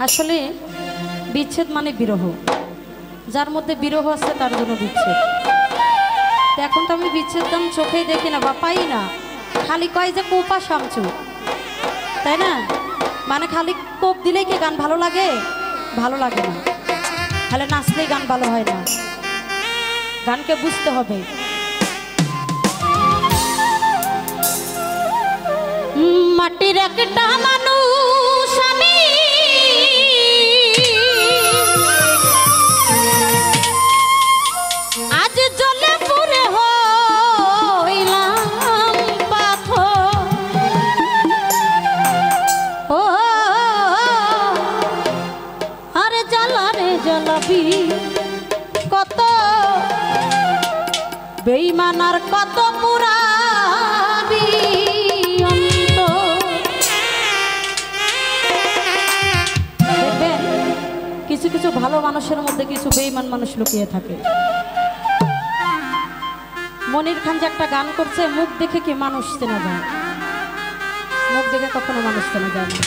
আসলে বিচ্ছেদ মানে বিরহ, যার মধ্যে বিরহ আছে তার জন্য বিচ্ছেদ। তো এখন তো আমি বিচ্ছেদ দাম চোখেই দেখি না বা পাই না, খালি কয় যে কোপা শামচু, তাই না? মানে খালি কোপ দিলেই কি গান ভালো লাগে? ভালো লাগে না। খালি নাচলেই গান ভালো হয় না, গানকে বুঝতে হবে। মাটির একটা মানুষ আমি, আজ জ্বলে পুড়ে হইলাম পাথর। ও আরে জ্বালারে জ্বালাবি কত বেঈমান আর কত পুরাবি। কিছু কিছু ভালো মানুষের মধ্যে কিছু বেঈমান মানুষ লুকিয়ে থাকে। মনির খান যে একটা গান করছে, মুখ দেখে কি মানুষ চেনা যায়? মুখ দেখে কখনো মানুষ চেনা যায় না।